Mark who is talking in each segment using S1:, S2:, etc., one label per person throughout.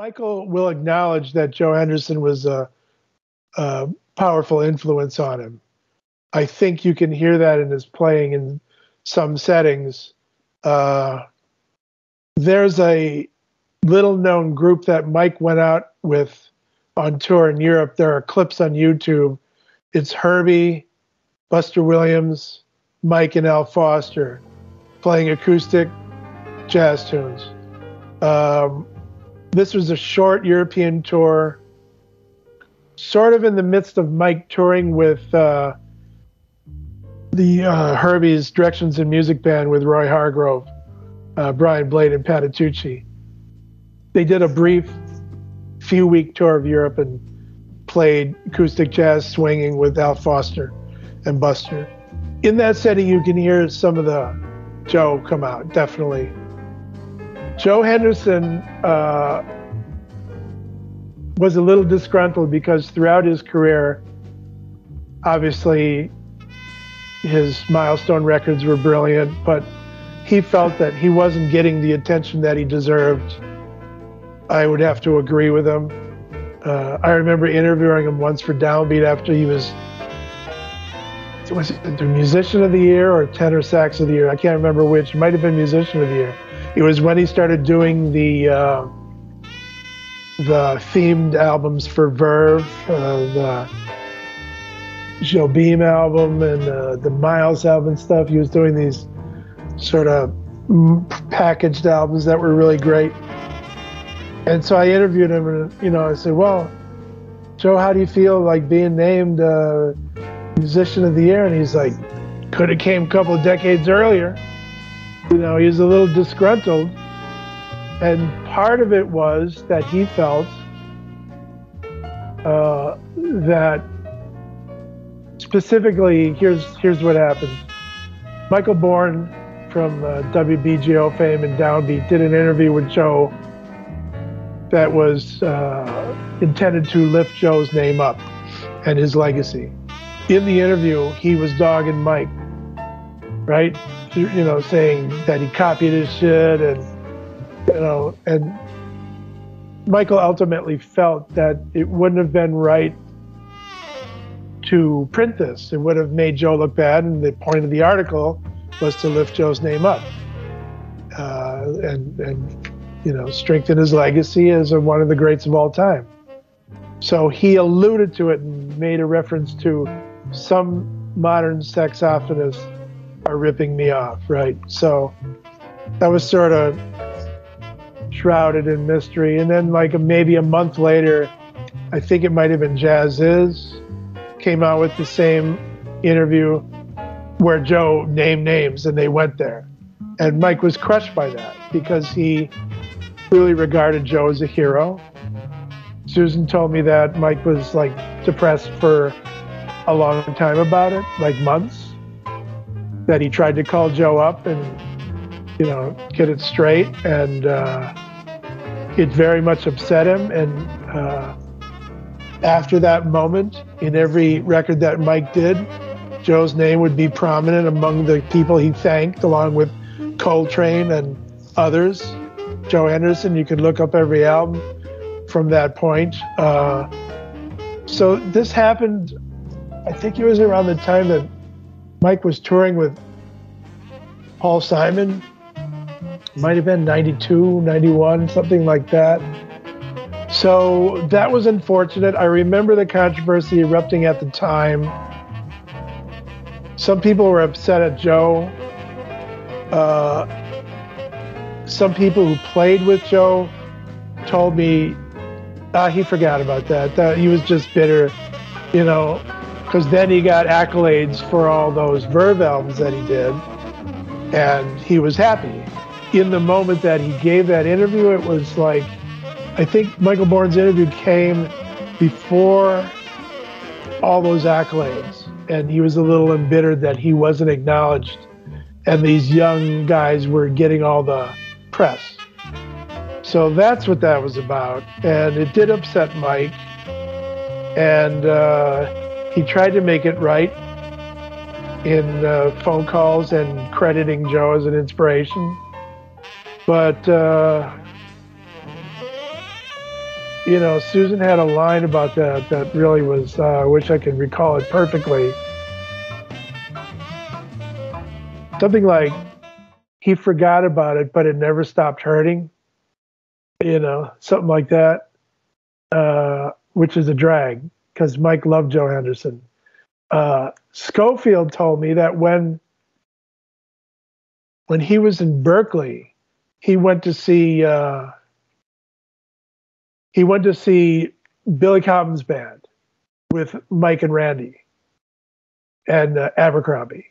S1: Michael will acknowledge that Joe Henderson was a powerful influence on him. I think you can hear that in his playing in some settings. There's a little-known group that Mike went out with on tour in Europe. There are clips on YouTube. It's Herbie, Buster Williams, Mike, and Al Foster playing acoustic jazz tunes. This was a short European tour, sort of in the midst of Mike touring with the Herbie's Directions in Music Band with Roy Hargrove, Brian Blade, and Patitucci. They did a brief few-week tour of Europe and played acoustic jazz swinging with Al Foster and Buster. In that setting, you can hear some of the Joe come out, definitely. Joe Henderson was a little disgruntled because throughout his career, obviously his milestone records were brilliant, but he felt that he wasn't getting the attention that he deserved. I would have to agree with him. I remember interviewing him once for Downbeat after he was it the Musician of the Year or Tenor Sax of the Year? I can't remember which. It might have been Musician of the Year. It was when he started doing the themed albums for Verve, the Joe Beam album and the Miles album and stuff. He was doing these sort of packaged albums that were really great. And so I interviewed him and, I said, well, Joe, how do you feel like being named Musician of the Year? And he's like, could have came a couple of decades earlier. He was a little disgruntled. And part of it was that he felt that specifically, here's what happened. Michael Bourne from WBGO fame and Downbeat did an interview with Joe that was intended to lift Joe's name up and his legacy. In the interview, he was dogging Mike, right? Saying that he copied his shit and Michael ultimately felt that it wouldn't have been right to print this. It would have made Joe look bad, and the point of the article was to lift Joe's name up and strengthen his legacy as one of the greats of all time. So he alluded to it and made a reference to some modern saxophonists are ripping me off, right? So that was sort of shrouded in mystery. And then maybe a month later, I think it might have been Jazz Is, came out with the same interview where Joe named names and they went there. And Mike was crushed by that because he really regarded Joe as a hero. Susan told me that Mike was depressed for a long time about it, months, that he tried to call Joe up and, get it straight. And it very much upset him. And after that moment, in every record that Mike did, Joe's name would be prominent among the people he thanked, along with Coltrane and others. Joe Henderson, you could look up every album from that point. So this happened, I think it was around the time that Mike was touring with Paul Simon. Might have been 92, 91, something like that. So that was unfortunate. I remember the controversy erupting at the time. Some people were upset at Joe. Some people who played with Joe told me he forgot about that he was just bitter, because then he got accolades for all those Verve albums that he did, and he was happy. In the moment that he gave that interview, it was I think Michael Bourne's interview came before all those accolades, and he was a little embittered that he wasn't acknowledged, and these young guys were getting all the press. So that's what that was about, and it did upset Mike, and he tried to make it right in phone calls and crediting Joe as an inspiration. But Susan had a line about that really was, I wish I could recall it perfectly. Something like, he forgot about it, but it never stopped hurting. Something like that, which is a drag, because Mike loved Joe Henderson. Schofield told me that when he was in Berkeley, he went to see Billy Cobham's band with Mike and Randy and Abercrombie.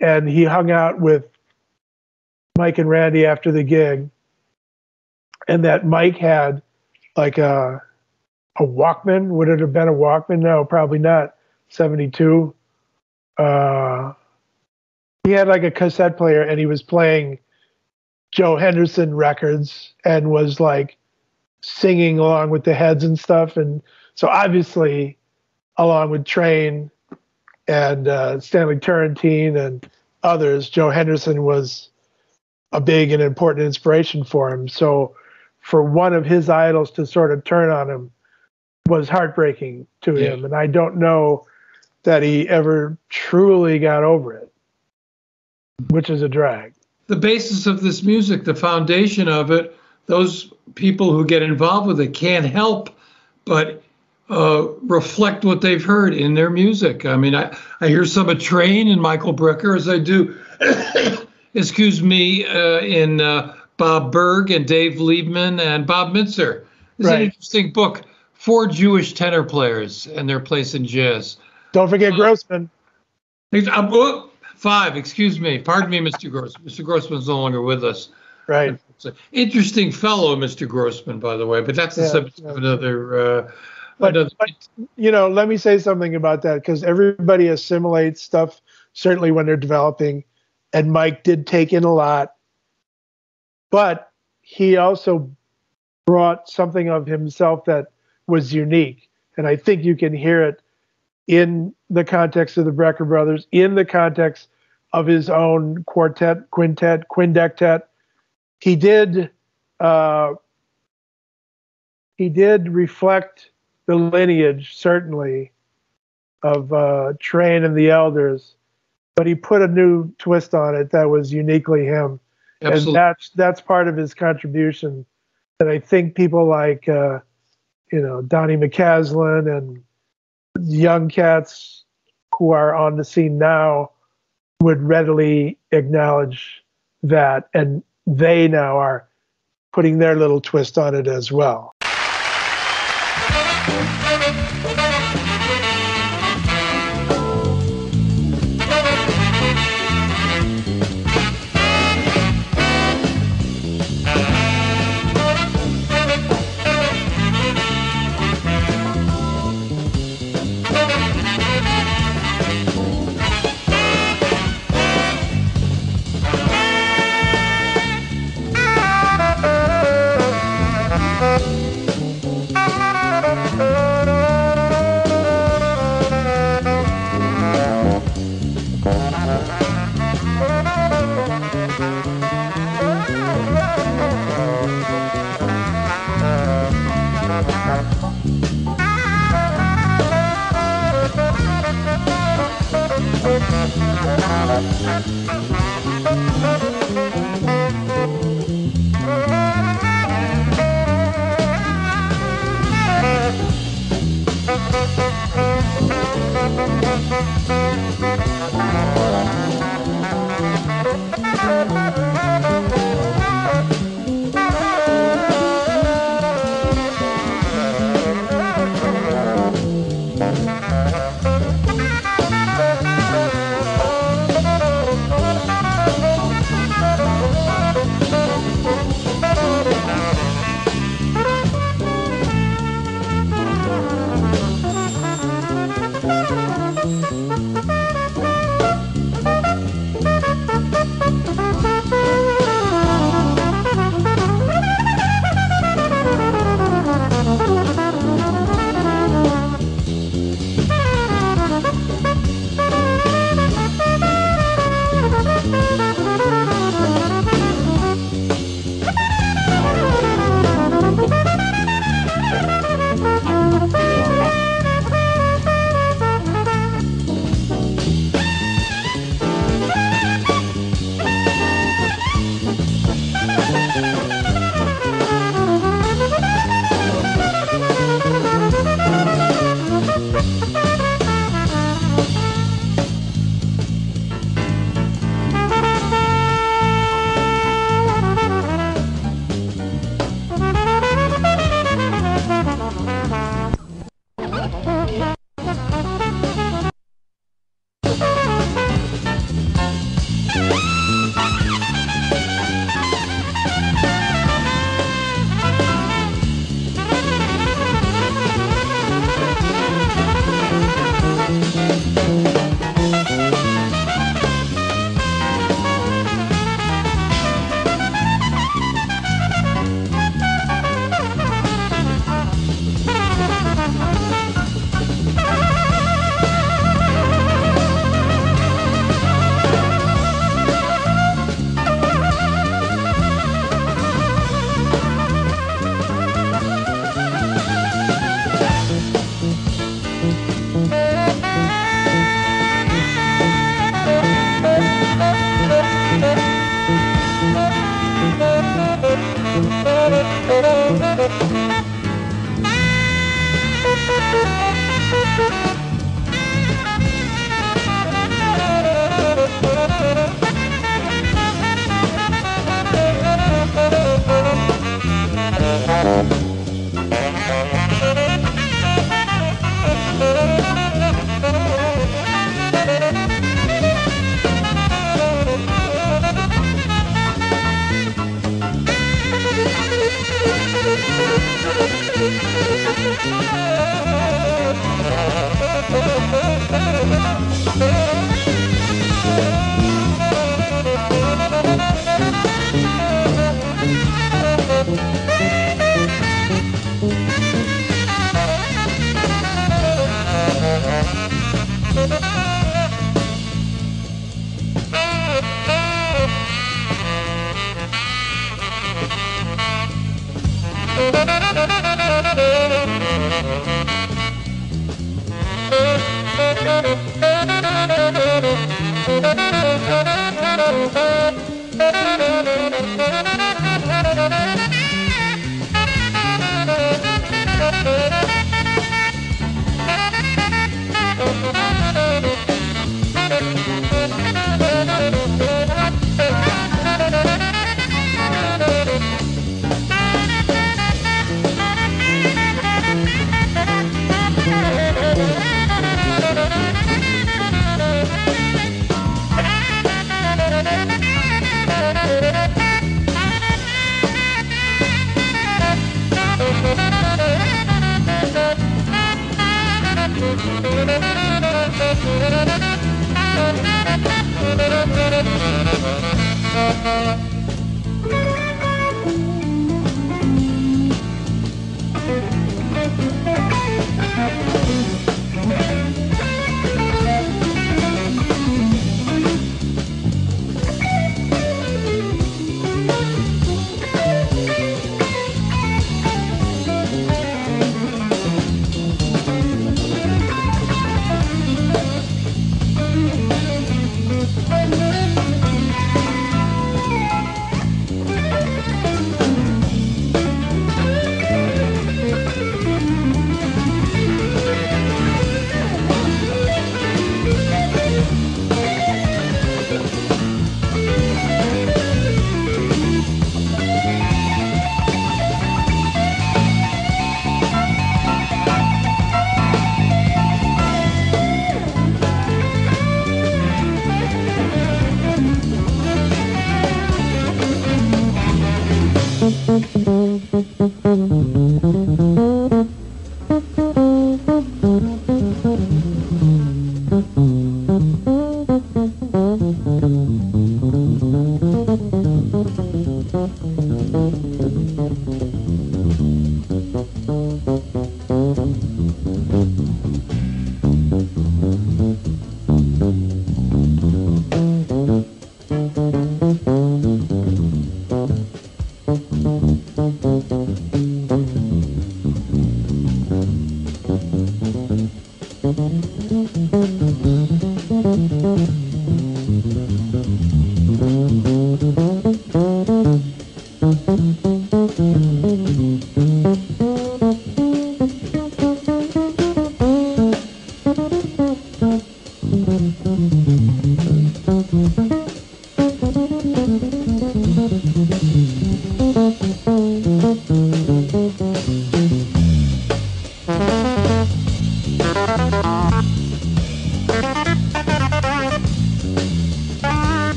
S1: And he hung out with Mike and Randy after the gig. And that Mike had like a Walkman. Would it have been a Walkman? No, probably not. 72. He had like a cassette player, and he was playing Joe Henderson records and was like singing along with the heads and stuff. And so obviously, along with Train and Stanley Turrentine and others, Joe Henderson was a big and important inspiration for him. So for one of his idols to sort of turn on him was heartbreaking to him. And I don't know that he ever truly got over it, which is a drag.
S2: The basis of this music, the foundation of it, those people who get involved with it can't help but reflect what they've heard in their music. I mean, I hear some of Train and Michael Brecker, as I do, excuse me, in Bob Berg and Dave Liebman and Bob Mintzer. It's an interesting book, 4 Jewish tenor players and their place in jazz.
S1: Don't forget Grossman.
S2: 5, excuse me. Pardon me, Mr. Grossman. Mr. Grossman's no longer with us.
S1: Right.
S2: It's an interesting fellow, Mr. Grossman, by the way, but that's the subject of another...
S1: But, let me say something about that, because everybody assimilates stuff, certainly when they're developing, and Mike did take in a lot, but he also brought something of himself that was unique. And I think you can hear it in the context of the Brecker brothers, in the context of his own quartet, quintet, quindectet. He did reflect the lineage, certainly, of Train and the Elders, but he put a new twist on it that was uniquely him. Absolutely. And that's part of his contribution that I think people like, Donnie McCaslin and young cats who are on the scene now would readily acknowledge that, and they now are putting their little twist on it as well.